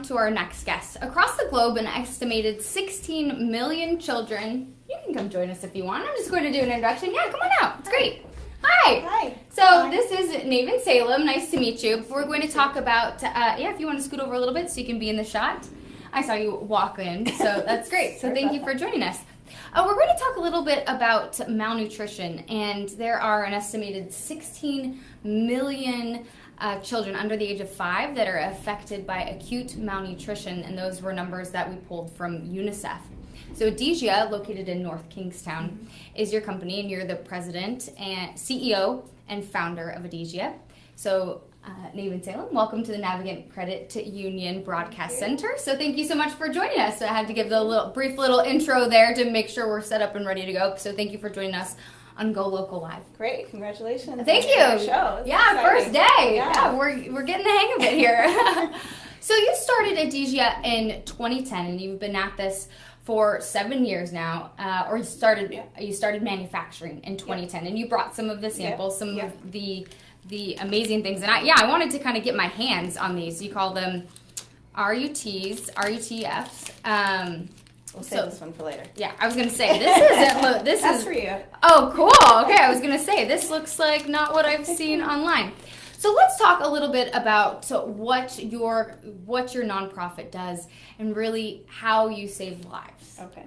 To our next guest. Across the globe, an estimated 16 million children. You can come join us if you want. I'm just going to do an introduction. Yeah, come on out. It's great. Hi. Hi. So Hi. This is Navyn Salem. Nice to meet you. We're going to talk about, if you want to scoot over a little bit so you can be in the shot. I saw you walk in, so that's great. So thank you for joining us. We're going to talk a little bit about malnutrition, and there are an estimated 16 million children under the age of 5 that are affected by acute malnutrition, and those were numbers that we pulled from UNICEF. So Adesia, located in North Kingstown, is your company, and you're the president and CEO and founder of Adesia. So Navyn Salem, welcome to the Navigant Credit Union Broadcast Center. So thank you so much for joining us. So I had to give the brief little intro there to make sure we're set up and ready to go. So thank you for joining us on Go Local Live. Great, congratulations. Thank you. Show. Yeah, exciting. First day. Yeah, we're getting the hang of it here. So you started Adesia in 2010, and you've been at this for 7 years now. Or you started manufacturing in 2010, and you brought some of the samples, some of the amazing things. And I wanted to kind of get my hands on these. You call them RUTs, RUTFs. We'll save this one for later. Yeah, I was going to say, this That's is for you. Oh, cool. Okay, I was going to say, this looks like not what I've seen online. So let's talk a little bit about what your nonprofit does and really how you save lives. Okay.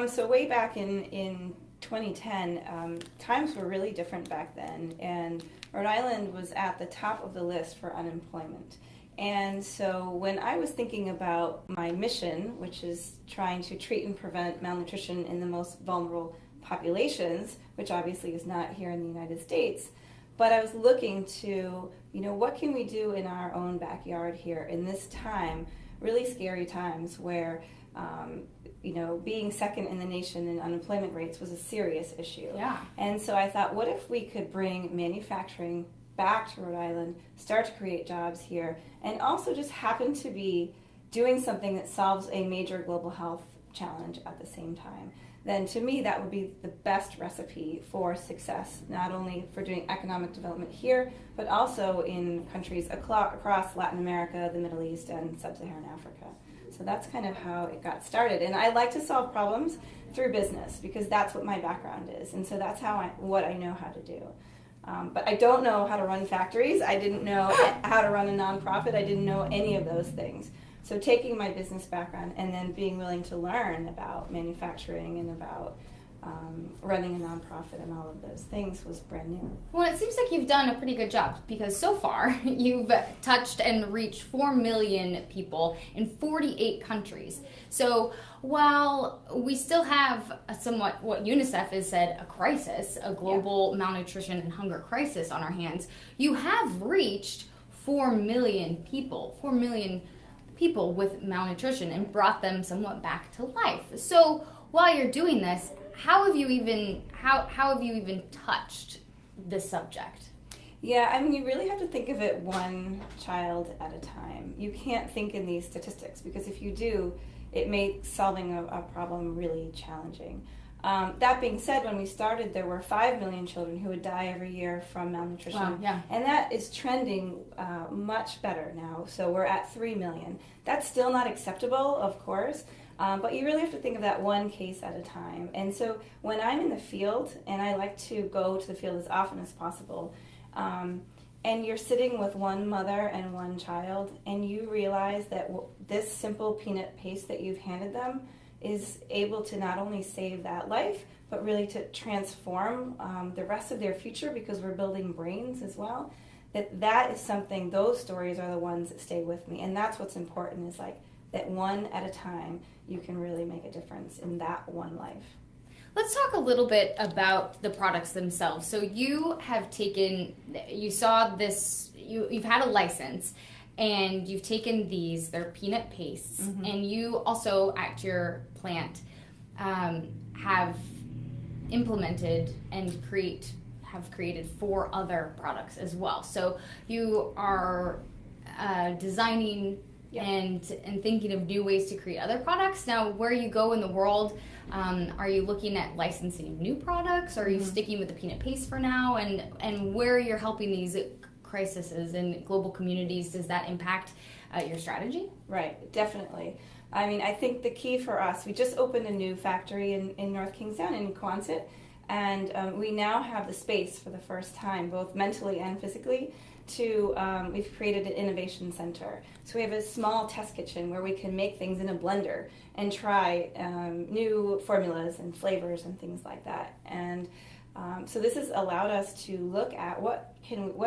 So way back in 2010, times were really different back then, and Rhode Island was at the top of the list for unemployment. And so when I was thinking about my mission, which is trying to treat and prevent malnutrition in the most vulnerable populations, which obviously is not here in the United States, but I was looking to, what can we do in our own backyard here in this time, really scary times where, being second in the nation in unemployment rates was a serious issue. Yeah. And so I thought, what if we could bring manufacturing back to Rhode Island, start to create jobs here, and also just happen to be doing something that solves a major global health challenge at the same time. Then to me that would be the best recipe for success, not only for doing economic development here, but also in countries across Latin America, the Middle East, and Sub-Saharan Africa. So that's kind of how it got started. And I like to solve problems through business because that's what my background is. And so that's what I know how to do. But I don't know how to run factories. I didn't know how to run a nonprofit. I didn't know any of those things. So taking my business background and then being willing to learn about manufacturing and about running a nonprofit and all of those things was brand new. Well, it seems like you've done a pretty good job because so far you've touched and reached 4 million people in 48 countries. So while we still have somewhat what UNICEF has said, a crisis, a global malnutrition and hunger crisis on our hands, you have reached 4 million people with malnutrition and brought them somewhat back to life. So while you're doing this, how have you even touched this subject? Yeah, you really have to think of it one child at a time. You can't think in these statistics because if you do, it makes solving a problem really challenging. That being said, when we started, there were 5 million children who would die every year from malnutrition. Wow, yeah. And that is trending much better now. So we're at 3 million. That's still not acceptable, of course, but you really have to think of that one case at a time. And so when I'm in the field, and I like to go to the field as often as possible, and you're sitting with one mother and one child, and you realize that this simple peanut paste that you've handed them is able to not only save that life, but really to transform the rest of their future because we're building brains as well, that is something, those stories are the ones that stay with me. And that's what's important is that one at a time, you can really make a difference in that one life. Let's talk a little bit about the products themselves. So you have saw this, you've had a license, and you've taken they're peanut pastes, and you also at your plant have implemented and have created 4 other products as well. So you are designing and thinking of new ways to create other products. Now, where you go in the world, are you looking at licensing new products? Or are you sticking with the peanut paste for now? And where you're helping these crises in global communities, does that impact your strategy? Right, definitely. I mean, I think the key for us, we just opened a new factory in North Kingstown in Quonset, and we now have the space for the first time, both mentally and physically, to, we've created an innovation center. So we have a small test kitchen where we can make things in a blender and try new formulas and flavors and things like that. And so this has allowed us to look at what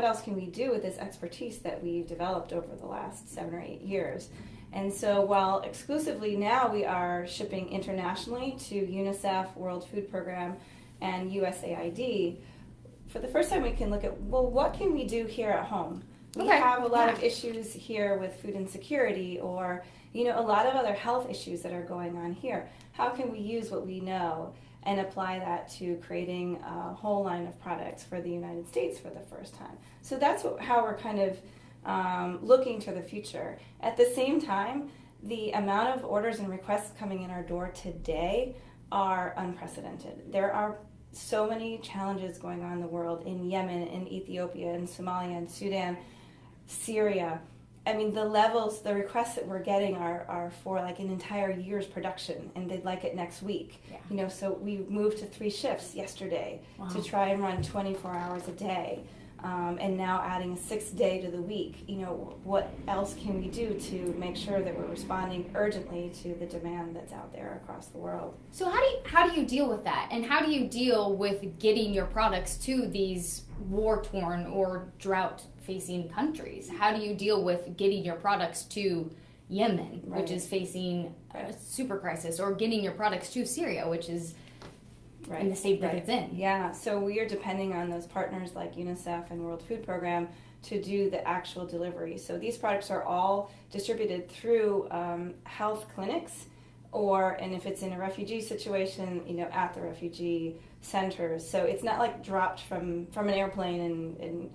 else can we do with this expertise that we've developed over the last 7 or 8 years. And so while exclusively now we are shipping internationally to UNICEF, World Food Program, and USAID, for the first time we can look at, well, what can we do here at home? We have a lot of issues here with food insecurity, or a lot of other health issues that are going on here. How can we use what we know and apply that to creating a whole line of products for the United States for the first time? So that's how we're kind of looking to the future. At the same time, the amount of orders and requests coming in our door today are unprecedented. There are so many challenges going on in the world, in Yemen, in Ethiopia, in Somalia, in Sudan, Syria. I mean, the requests that we're getting are for like an entire year's production, and they'd like it next week. Yeah. So we moved to 3 shifts yesterday to try and run 24 hours a day. And now adding a 6th day to the week. What else can we do to make sure that we're responding urgently to the demand that's out there across the world? So how do you deal with that? And how do you deal with getting your products to these war-torn or drought-facing countries? How do you deal with getting your products to Yemen, which is facing a super crisis, or getting your products to Syria, which is in the state that it's in? Yeah, so we are depending on those partners like UNICEF and World Food Program to do the actual delivery. So these products are all distributed through health clinics, and if it's in a refugee situation, at the refugee centers. So it's not like dropped from an airplane and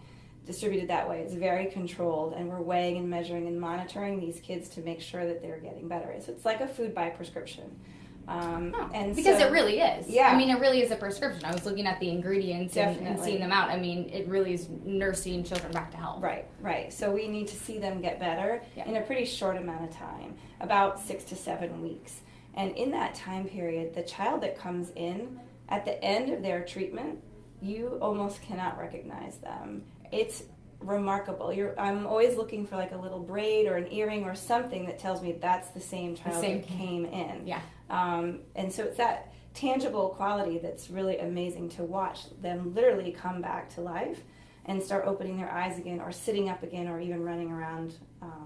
distributed that way. It's very controlled, and we're weighing and measuring and monitoring these kids to make sure that they're getting better. So it's like a food by prescription. Because it really is. Yeah. I mean, it really is a prescription. I was looking at the ingredients and seeing them out. I mean, it really is nursing children back to health. Right. So we need to see them get better in a pretty short amount of time, about 6 to 7 weeks. And in that time period, the child that comes in, at the end of their treatment, you almost cannot recognize them. It's remarkable. I'm always looking for like a little braid or an earring or something that tells me that's the same child that came in. Yeah. And so it's that tangible quality that's really amazing to watch them literally come back to life and start opening their eyes again, or sitting up again, or even running around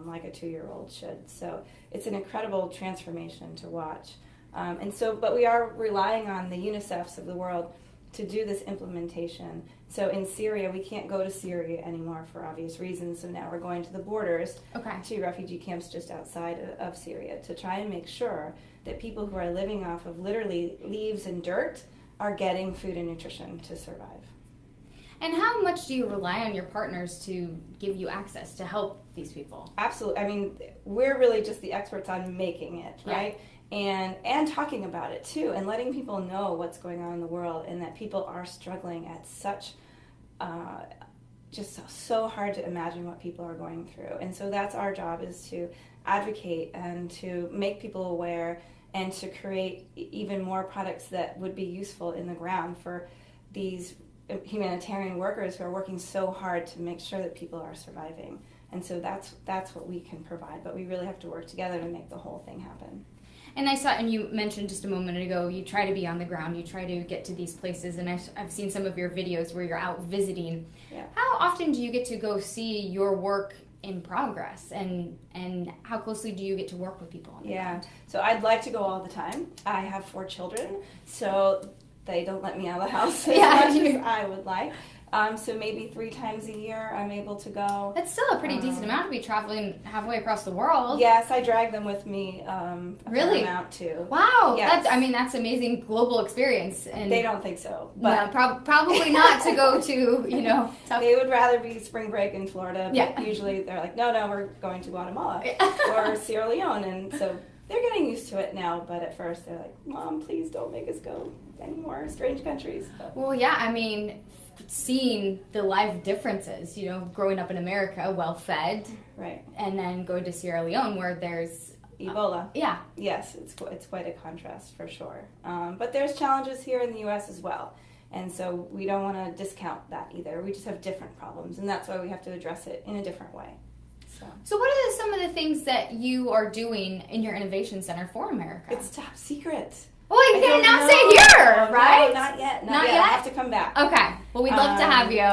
like a 2-year-old should. So it's an incredible transformation to watch. But we are relying on the UNICEFs of the world to do this implementation. So in Syria, we can't go to Syria anymore for obvious reasons. So now we're going to the borders, to refugee camps just outside of Syria, to try and make sure that people who are living off of literally leaves and dirt are getting food and nutrition to survive. And how much do you rely on your partners to give you access to help these people? Absolutely. I mean, we're really just the experts on making it, right? And talking about it too, and letting people know what's going on in the world, and that people are struggling at such just so hard to imagine what people are going through. And so that's our job, is to advocate and to make people aware, and to create even more products that would be useful in the ground for these humanitarian workers who are working so hard to make sure that people are surviving. And so that's what we can provide, but we really have to work together to make the whole thing happen. And I saw, and you mentioned just a moment ago, you try to be on the ground, you try to get to these places, and I've seen some of your videos where you're out visiting. Yeah. How often do you get to go see your work in progress, and how closely do you get to work with people on the ground? So I'd like to go all the time. I have 4 children, so they don't let me out of the house as much as I would like. So maybe 3 times a year I'm able to go. That's still a pretty decent amount to be traveling halfway across the world. Yes, I drag them with me a fair amount too. Wow, yes. That's amazing global experience. And they don't think so. But no, probably not to go to, They would rather be spring break in Florida, but usually they're like, no, we're going to Guatemala or Sierra Leone. And so they're getting used to it now, but at first they're like, Mom, please don't make us go any more strange countries. Well, yeah, I mean, seeing the life differences, you know, growing up in America, well-fed, right, and then going to Sierra Leone where there's Ebola. Yeah. Yes, it's quite a contrast for sure. But there's challenges here in the U.S. as well. And so we don't want to discount that either. We just have different problems, and that's why we have to address it in a different way. So what are some of the things that you are doing in your Innovation Center for America? It's top secret. Well, you can't announce it here, right? No, not yet. Not yet? I have to come back. Okay. Well, we'd love to have you.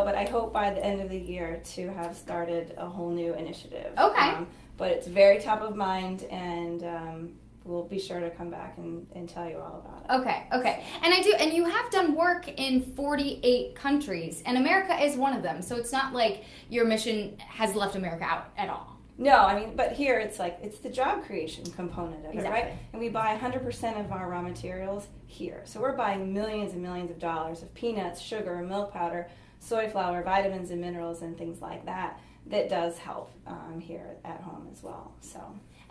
But I hope by the end of the year to have started a whole new initiative. Okay. But it's very top of mind, and we'll be sure to come back and tell you all about it. Okay. And you have done work in 48 countries, and America is one of them. So it's not like your mission has left America out at all. No, I mean, but here it's the job creation component of it, Exactly. right? And we buy 100% of our raw materials here. So we're buying millions and millions of dollars of peanuts, sugar, milk powder, soy flour, vitamins and minerals and things like that. That does help here at home as well. So.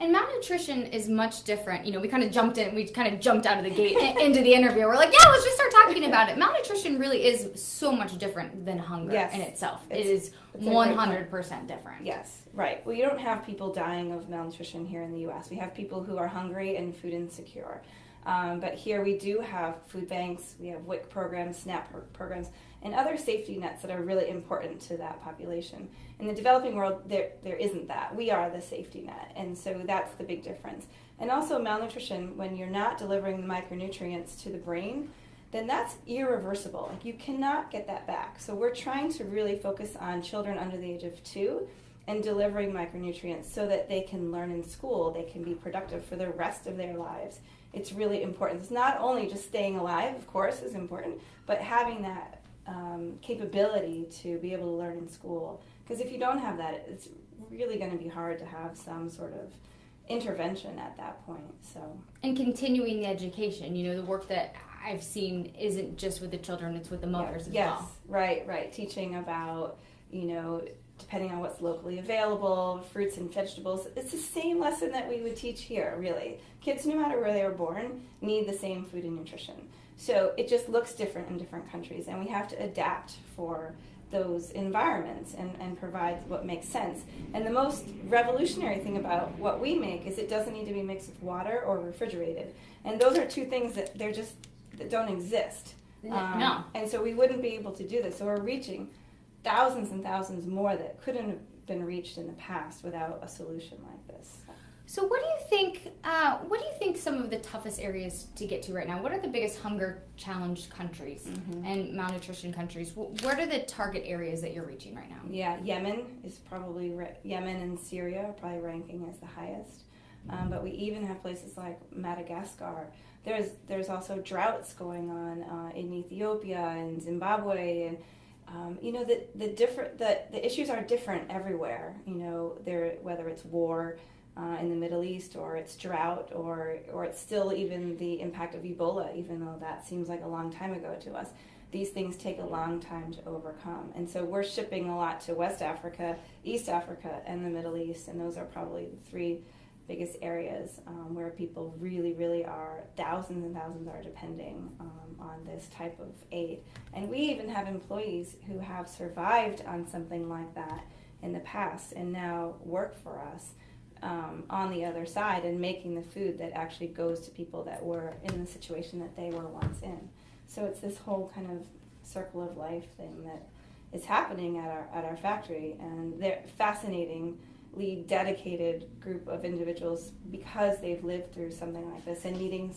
And malnutrition is much different. You know, we kind of jumped out of the gate into the interview. We're like, yeah, let's just start talking about it. Malnutrition really is so much different than hunger in itself. It is 100% different. Yes, right. Well, you don't have people dying of malnutrition here in the U.S. We have people who are hungry and food insecure. But here we do have food banks, we have WIC programs, SNAP programs, and other safety nets that are really important to that population. In the developing world, there isn't that. We are the safety net, and so that's the big difference. And also malnutrition, when you're not delivering the micronutrients to the brain, then that's irreversible. Like, you cannot get that back. So we're trying to really focus on children under the age of 2 and delivering micronutrients so that they can learn in school, they can be productive for the rest of their lives. It's really important. It's not only just staying alive, of course, is important, but having that capability to be able to learn in school. Because if you don't have that, it's really going to be hard to have some sort of intervention at that point. So. And continuing the education, you know, the work that I've seen isn't just with the children, it's with the mothers as well. Yes, right. Teaching about, you know, depending on what's locally available, fruits and vegetables. It's the same lesson that we would teach here, really. Kids, no matter where they were born, need the same food and nutrition. So it just looks different in different countries, and we have to adapt for those environments and provide what makes sense. And the most revolutionary thing about what we make is it doesn't need to be mixed with water or refrigerated. And those are two things that that don't exist. No. And so we wouldn't be able to do this. So we're reaching thousands and thousands more that couldn't have been reached in the past without a solution like this. So what do you think some of the toughest areas to get to right now? What are the biggest hunger challenged countries and malnutrition countries? What are the target areas that you're reaching right now? Yeah, Yemen and Syria are probably ranking as the highest. But we even have places like Madagascar. There's also droughts going on in Ethiopia and Zimbabwe, and you know, the issues are different everywhere. You know, whether it's war in the Middle East, or it's drought, or it's still even the impact of Ebola, even though that seems like a long time ago to us. These things take a long time to overcome. And so we're shipping a lot to West Africa, East Africa, and the Middle East, and those are probably the three biggest areas where people really, really are, thousands and thousands are depending on this type of aid. And we even have employees who have survived on something like that in the past and now work for us on the other side and making the food that actually goes to people that were in the situation that they were once in. So it's this whole kind of circle of life thing that is happening at our factory, and they're fascinatingly dedicated group of individuals because they've lived through something like this and needing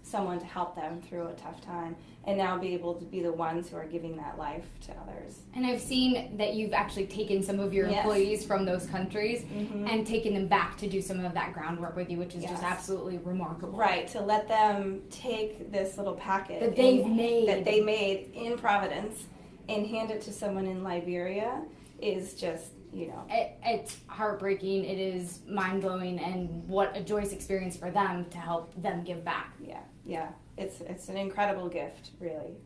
someone to help them through a tough time, and now be able to be the ones who are giving that life to others. And I've seen that you've actually taken some of your employees from those countries and taken them back to do some of that groundwork with you, which is just absolutely remarkable. Right, to let them take this little packet that they made in Providence and hand it to someone in Liberia is just, you know. It's heartbreaking, it is mind-blowing, and what a joyous experience for them to help them give back. Yeah, it's an incredible gift, really.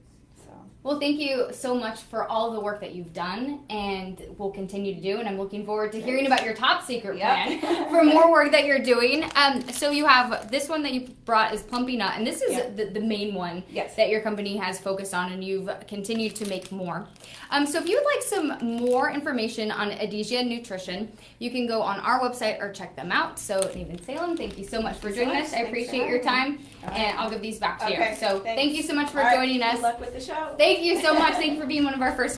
So. Well, thank you so much for all the work that you've done and will continue to do. And I'm looking forward to hearing about your top secret plan for more work that you're doing. So you have this one that you brought is Plumpy Nut, and this is the main one that your company has focused on, and you've continued to make more. So if you would like some more information on Adhesia Nutrition, you can go on our website or check them out. So Navyn Salem, thank you so much for joining us. I appreciate your time, and I'll give these back to you. So thank you so much for joining us. Good luck with the show. Thank you so much. Thank you for being one of our first